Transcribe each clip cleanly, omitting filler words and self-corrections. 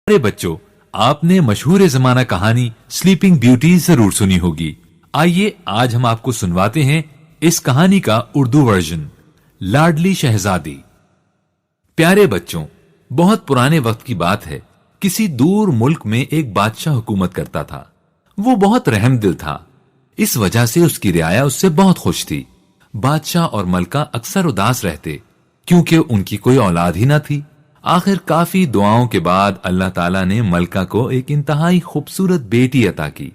अरे बच्चों, आपने मशहूर जमाना कहानी स्लीपिंग ब्यूटी जरूर सुनी होगी। आइए आज हम आपको सुनवाते हैं इस कहानी का उर्दू वर्जन, लाडली शहजादी। प्यारे बच्चों, बहुत पुराने वक्त की बात है। किसी दूर मुल्क में एक बादशाह हुकूमत करता था। वो बहुत रहमदिल था। इस वजह से उसकी रियाया उससे बहुत खुश थी। बादशाह और मलका अक्सर उदास रहते क्योंकि उनकी कोई औलाद ही न थी। आखिर काफी दुआओं के बाद अल्लाह ताला ने मलका को एक इंतहाई खूबसूरत बेटी अता की।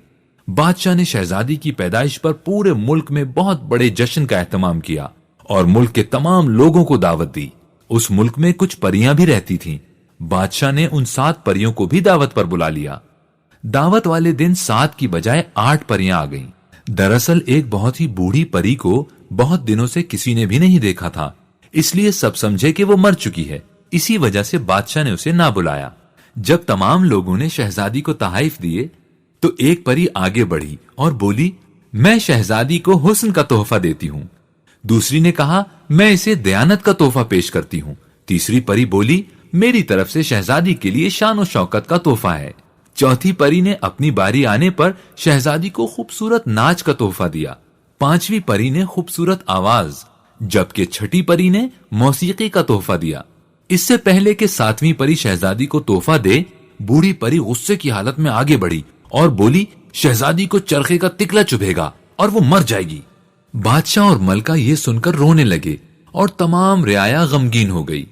बादशाह ने शहजादी की पैदाइश पर पूरे मुल्क में बहुत बड़े जश्न का एहतमाम किया और मुल्क के तमाम लोगों को दावत दी। उस मुल्क में कुछ परियां भी रहती थीं। बादशाह ने उन 7 परियों को भी दावत पर बुला लिया। दावत वाले दिन 7 की बजाय 8 परियां आ गईं। दरअसल एक बहुत ही बूढ़ी परी को बहुत दिनों से किसी ने भी नहीं देखा था, इसलिए सब समझे कि वो मर चुकी है। इसी वजह से बादशाह ने उसे ना बुलाया। जब तमाम लोगों ने शहजादी को तहाइफ दिए तो एक परी आगे बढ़ी और बोली, मैं शहजादी को हुस्न का तोहफा देती हूँ। दूसरी ने कहा, मैं इसे दयानत का तोहफा पेश करती हूँ। तीसरी परी बोली, मेरी तरफ से शहजादी के लिए शान और शौकत का तोहफा है। चौथी परी ने अपनी बारी आने पर शहजादी को खूबसूरत नाच का तोहफा दिया। 5वीं परी ने खूबसूरत आवाज, जबकि 6ठी परी ने मौसीकी का तोहफा दिया। इससे पहले कि 7वीं परी शहजादी को तोहफा दे, बूढ़ी परी गुस्से की हालत में आगे बढ़ी और बोली, शहजादी को चरखे का तिकला चुभेगा और वो मर जाएगी। बादशाह और मलका ये सुनकर रोने लगे और तमाम रियाया गमगीन हो गई।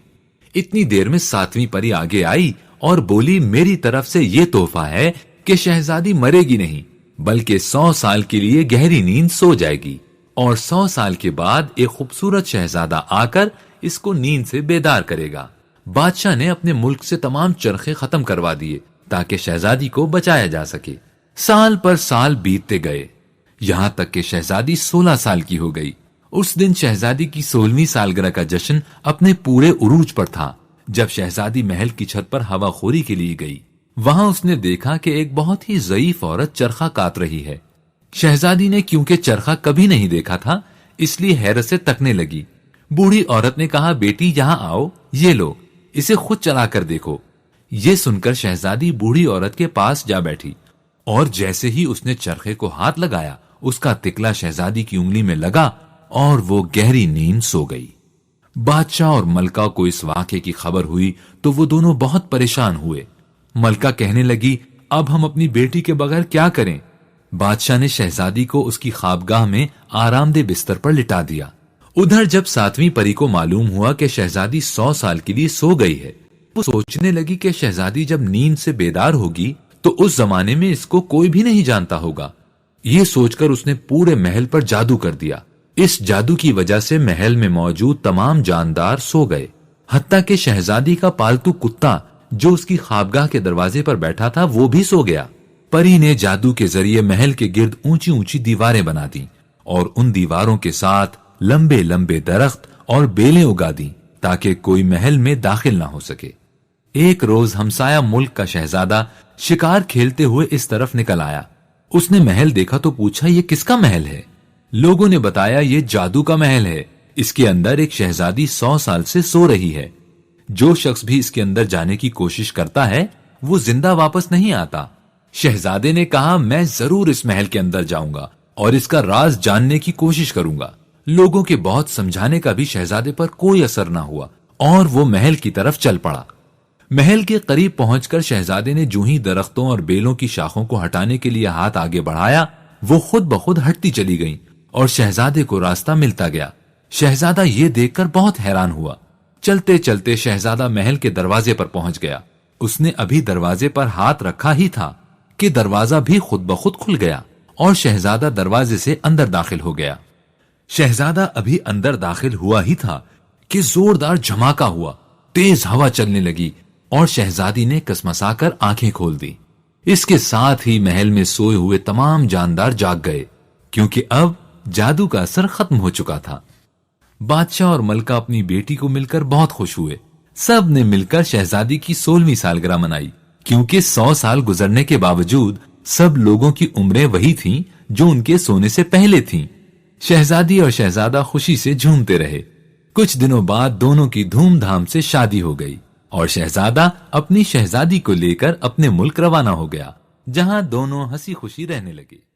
इतनी देर में 7वीं परी आगे आई और बोली, मेरी तरफ से ये तोहफा है कि शहजादी मरेगी नहीं, बल्कि 100 साल के लिए गहरी नींद सो जाएगी और 100 साल के बाद एक खूबसूरत शहजादा आकर इसको नींद से बेदार करेगा। बादशाह ने अपने मुल्क से तमाम चरखे खत्म करवा दिए ताकि शहजादी को बचाया जा सके। साल पर साल बीतते गए, यहाँ तक कि शहजादी 16 साल की हो गई। उस दिन शहजादी की 16वीं सालगिरह का जश्न अपने पूरे उरूज पर था। जब शहजादी महल की छत पर हवाखोरी के लिए गई, वहां उसने देखा कि एक बहुत ही ज़ईफ औरत चरखा काट रही है। शहजादी ने क्योंकि चरखा कभी नहीं देखा था, इसलिए हैरत से तकने लगी। बूढ़ी औरत ने कहा, बेटी यहाँ आओ, ये लो, इसे खुद चला कर देखो। ये सुनकर शहजादी बूढ़ी औरत के पास जा बैठी और जैसे ही उसने चरखे को हाथ लगाया, उसका तिकला शहजादी की उंगली में लगा और वो गहरी नींद सो गई। बादशाह और मलका को इस वाक़े की खबर हुई तो वो दोनों बहुत परेशान हुए। मलका कहने लगी, अब हम अपनी बेटी के बगैर क्या करें? बादशाह ने शहजादी को उसकी ख्वाबगाह में आरामदेह बिस्तर पर लिटा दिया। उधर जब 7वीं परी को मालूम हुआ कि शहजादी 100 साल के लिए सो गई है, वो सोचने लगी कि शहजादी जब नींद से बेदार होगी तो उस जमाने में इसको कोई भी नहीं जानता होगा। ये सोचकर उसने पूरे महल पर जादू कर दिया। इस जादू की वजह से महल में मौजूद तमाम जानदार सो गए, हत्ता कि शहजादी का पालतू कुत्ता जो उसकी ख्वाबगाह के दरवाजे पर बैठा था वो भी सो गया। परी ने जादू के जरिए महल के गिर्द ऊंची ऊंची दीवारें बना दी और उन दीवारों के साथ लंबे लंबे दरख्त और बेलें उगा दी ताकि कोई महल में दाखिल ना हो सके। एक रोज हमसाया मुल्क का शहजादा शिकार खेलते हुए इस तरफ निकल आया। उसने महल देखा तो पूछा, ये किसका महल है? लोगों ने बताया, ये जादू का महल है। इसके अंदर एक शहजादी 100 साल से सो रही है। जो शख्स भी इसके अंदर जाने की कोशिश करता है वो जिंदा वापस नहीं आता। शहजादे ने कहा, मैं जरूर इस महल के अंदर जाऊंगा और इसका राज जानने की कोशिश करूंगा। लोगों के बहुत समझाने का भी शहजादे पर कोई असर न हुआ और वो महल की तरफ चल पड़ा। महल के करीब पहुंचकर शहजादे ने जूं ही दरख्तों और बेलों की शाखों को हटाने के लिए हाथ आगे बढ़ाया, वो खुद ब खुद हटती चली गईं और शहजादे को रास्ता मिलता गया। शहजादा ये देखकर बहुत हैरान हुआ। चलते चलते शहजादा महल के दरवाजे पर पहुंच गया। उसने अभी दरवाजे पर हाथ रखा ही था कि दरवाजा भी खुद ब खुद खुल गया और शहजादा दरवाजे से अंदर दाखिल हो गया। शहजादा अभी अंदर दाखिल हुआ ही था कि जोरदार झमाका हुआ, तेज हवा चलने लगी और शहजादी ने कसमसाकर आंखें खोल दी। इसके साथ ही महल में सोए हुए तमाम जानदार जाग गए क्योंकि अब जादू का असर खत्म हो चुका था। बादशाह और मलका अपनी बेटी को मिलकर बहुत खुश हुए। सब ने मिलकर शहजादी की 16वीं सालगिरह मनाई क्योंकि 100 साल गुजरने के बावजूद सब लोगों की उम्रें वही थीं जो उनके सोने से पहले थीं। शहजादी और शहजादा खुशी से झूमते रहे। कुछ दिनों बाद दोनों की धूमधाम से शादी हो गई। اور شہزادہ اپنی شہزادی کو لے کر اپنے ملک روانہ ہو گیا، جہاں دونوں ہنسی خوشی رہنے لگے۔